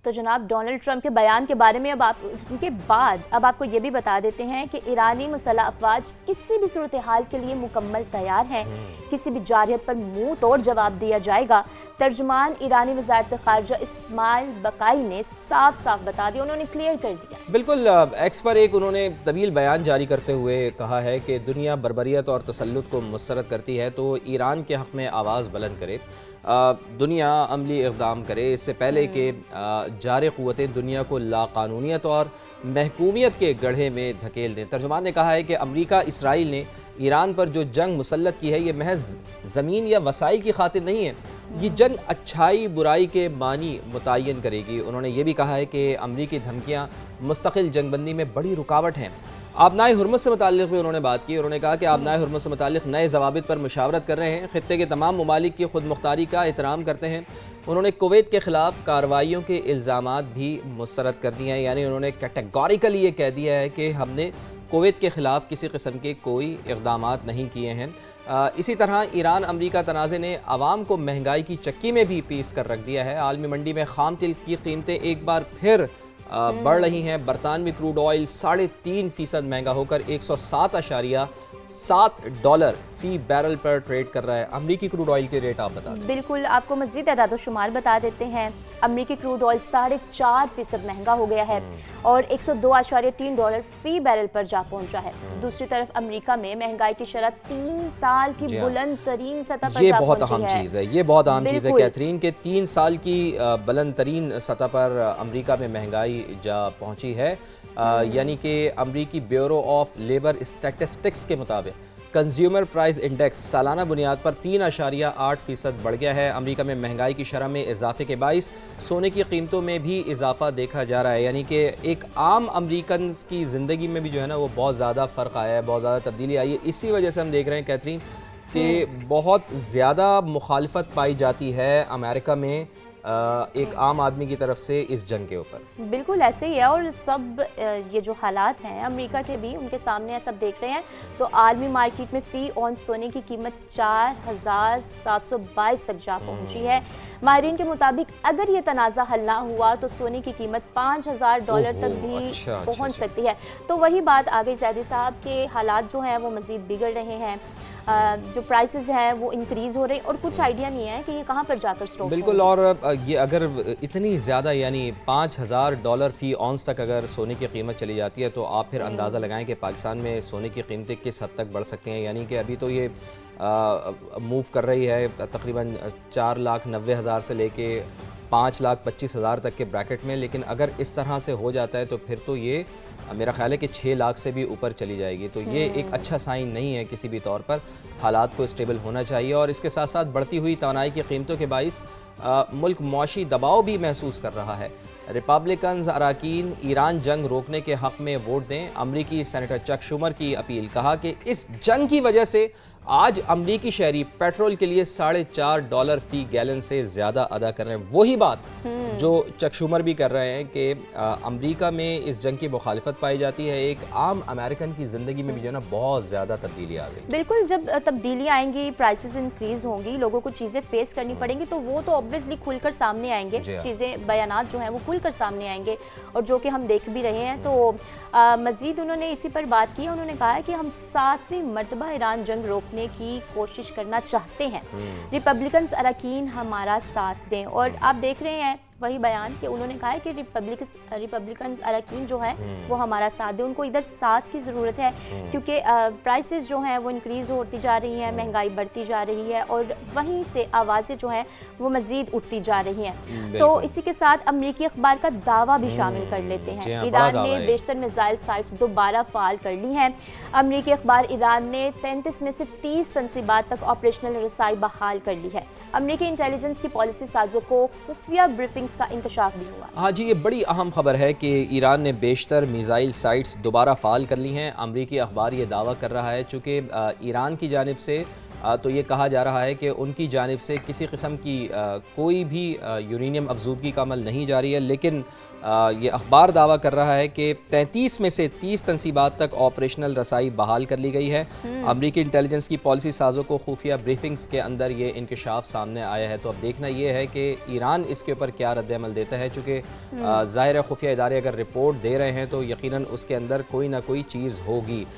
तो जनाब Donald Trump के बयान के बारे में उनके बाद अब आपको ये भी बता देते हैं कि ईरानी मुसल्लह अफवाज किसी भी सूरत हाल के लिए मुकम्मल तैयार हैं। किसी भी जारहियत पर मुंह तोड़ जवाब दिया जाएगा। तर्जुमान ईरानी वज़ारत ख़ारिजा इस्माइल बकाई ने साफ साफ बता दिया, उन्होंने क्लियर कर दिया। बिल्कुल, एक्स पर एक उन्होंने तवील बयान जारी करते हुए कहा है कि दुनिया बर्बरियत और तसल्लुत को मुस्तरद करती है तो ईरान के हक़ में आवाज़ बुलंद करे, दुनिया अमली इक़दाम करे, इससे पहले कि जारे क़ुव्वतें दुनिया को लाक़ानूनियत और महकूमियत के गड्ढे में धकेल दें। तर्जुमान ने कहा है कि अमरीका इसराइल ने ईरान पर जो जंग मुसल्लत की है ये महज ज़मीन या वसाइल की खातिर नहीं है, ये जंग अच्छाई बुराई के मानी मुतय्यन करेगी। उन्होंने ये भी कहा है कि अमरीकी धमकियाँ मुस्तकिल जंगबंदी में बड़ी रुकावट हैं। आबनाए हुर्मुज़ से मुताल्लिक़ भी उन्होंने बात की। उन्होंने कहा कि आबनाए हुर्मुज़ से मुताल्लिक़ नए ज़वाबित पर मुशावरत कर रहे हैं, ख़ित्ते के तमाम ममालिक की खुद मुख्तारी का एहतराम करते हैं। उन्होंने कुवैत के ख़िलाफ़ कार्रवाइयों के इल्ज़ामात भी मुस्तरद कर दिए हैं, यानी उन्होंने कैटेगोरिकली ये कह दिया है कि हमने कुवैत के ख़िलाफ़ किसी किस्म के कोई इक़दामात नहीं किए हैं। इसी तरह ईरान अमरीका तनाज़े ने आवाम को महंगाई की चक्की में भी पीस कर रख दिया है। आलमी मंडी में ख़ाम तेल की कीमतें एक बार फिर बढ़ रही हैं। बरतानवी क्रूड ऑयल 3.5% महंगा होकर $107.7 फ़ी बैरल पर ट्रेड कर रहा है। अमरीकी क्रूड ऑयल के रेट आप बता दें। बिल्कुल, आपको मज़ीद अदाद-ओ-शुमार बता देते हैं। अमरीकी क्रूड ऑयल 4.5% महंगा हो गया है और $102.3 फ़ी बैरल पर जा पहुंचा है। दूसरी तरफ अमरीका में महंगाई की शरह 3 साल की बुलंद तरीन सतह पर ये जा बहुत पहुंची अहम है। चीज़ है, ये बहुत अहम चीज़ है कैथरीन के 3 साल की बुलंद तरीन सतह पर अमरीका में महंगाई जा पहुंची है। यानी कि अमरीकी ब्यूरो ऑफ लेबर स्टैटिस्टिक्स के मुताबिक कंज्यूमर प्राइस इंडेक्स सालाना बुनियाद पर 3.8% बढ़ गया है। अमेरिका में महंगाई की शरह में इजाफे के बाइस सोने की कीमतों में भी इजाफा देखा जा रहा है। यानी कि एक आम अमरीकन की ज़िंदगी में भी जो है ना वो बहुत ज़्यादा फ़र्क आया है, बहुत ज़्यादा तब्दीली आई है। इसी वजह से हम देख रहे हैं कैथरीन कि बहुत ज़्यादा मुखालफत पाई जाती है अमेरिका में एक आम आदमी की तरफ से इस जंग के ऊपर। बिल्कुल ऐसे ही है और सब ये जो हालात हैं अमेरिका के भी उनके सामने है, सब देख रहे हैं। तो आलमी मार्केट में फ़ी औंस सोने की कीमत 4,722 तक जा पहुंची है। माहिरीन के मुताबिक अगर ये तनाज़ा हल ना हुआ तो सोने की कीमत $5,000 तक भी पहुंच सकती है। तो वही बात आ गई ज़ैदी साहब के हालात जो हैं वो मज़ीद बिगड़ रहे हैं, जो प्राइसेस हैं वो इंक्रीज़ हो रहे हैं और कुछ आइडिया नहीं है कि ये कहाँ पर जाकर स्टॉक बिल्कुल। और ये अगर इतनी ज़्यादा यानी $5,000 फ़ी औंस तक अगर सोने की कीमत चली जाती है तो आप फिर अंदाज़ा लगाएं कि पाकिस्तान में सोने की कीमतें किस हद तक बढ़ सकती हैं। यानी कि अभी तो ये मूव कर रही है तकरीबन 4,90,000 से लेके 5,25,000 तक के ब्रैकेट में, लेकिन अगर इस तरह से हो जाता है तो फिर तो ये मेरा ख्याल है कि 6 लाख से भी ऊपर चली जाएगी। तो ये एक अच्छा साइन नहीं है किसी भी तौर पर। हालात को स्टेबल होना चाहिए और इसके साथ साथ बढ़ती हुई तवानाई की कीमतों के बाइस मुल्क मौशी दबाव भी महसूस कर रहा है। रिपब्लिकन्स अरकान ईरान जंग रोकने के हक़ में वोट दें, अमरीकी सेनेटर चक शुमर की अपील। कहा कि इस जंग की वजह से आज अमरीकी शहरी पेट्रोल के लिए $4.5 फ़ी गैलन से ज़्यादा अदा कर रहे हैं। वही बात जो चक शुमर भी कर रहे हैं कि अमरीका में इस जंग की मुखालिफत पाई जाती है। एक आम अमेरिकन की ज़िंदगी में भी जो है ना बहुत ज़्यादा तब्दीली आ गई। बिल्कुल, जब तब्दीली आएंगी, प्राइसेस इंक्रीज़ होंगी, लोगों को चीज़ें फेस करनी पड़ेंगी तो वो तो ऑब्वियसली खुलकर सामने आएंगे, चीज़ें बयानात जो हैं वो खुलकर सामने आएंगे और जो कि हम देख भी रहे हैं। तो मज़ीद उन्होंने इसी पर बात की। उन्होंने कहा कि हम 7वीं मरतबा ईरान जंग रोकने की कोशिश करना चाहते हैं, रिपब्लिकन्स अरकान हमारा साथ दें। और आप देख रहे हैं वही बयान कि उन्होंने कहा है कि रिपब्लिकन्स अरकान जो है वो हमारा साथ दें। उनको इधर साथ की ज़रूरत है क्योंकि प्राइसेस जो हैं वो इंक्रीज़ होती जा रही हैं, महंगाई बढ़ती जा रही है और वहीं से आवाज़ें जो हैं वो मज़ीद उठती जा रही हैं। तो इसी के साथ अमरीकी अखबार का दावा भी शामिल कर लेते हैं। ईरान ने बेशतर मिसाइल साइट्स दोबारा फ़ाल कर ली हैं। अमरीकी अखबार ईरान ने 33 में से 30 तनसीबात तक ऑपरेशनल रसाई बहाल कर ली है। अमरीकी इंटेलिजेंस की पॉलिसी साजों को खुफिया ब्रीफिंग्स का इंकशाफ भी हुआ। हाँ जी, ये बड़ी अहम खबर है कि ईरान ने बेशतर मिसाइल साइट्स दोबारा फ़ाल कर ली हैं। अमरीकी अखबार ये दावा कर रहा है चूँकि ईरान की जानिब से तो ये कहा जा रहा है कि उनकी जानिब से किसी किस्म की कोई भी यूरेनियम अफजूदगी का अमल नहीं जारी है, लेकिन ये अखबार दावा कर रहा है कि 33 में से 30 तनसीबात तक ऑपरेशनल रसाई बहाल कर ली गई है। अमरीकी इंटेलिजेंस की पॉलिसी साजों को खुफिया ब्रीफिंग्स के अंदर ये इंकशाफ सामने आया है। तो अब देखना ये है कि ईरान इसके ऊपर क्या रद्द-ए-अमल देता है, चूँकि ज़ाहिर है खुफिया इदारे अगर रिपोर्ट दे रहे हैं तो यकीनन उसके अंदर कोई ना कोई चीज़ होगी।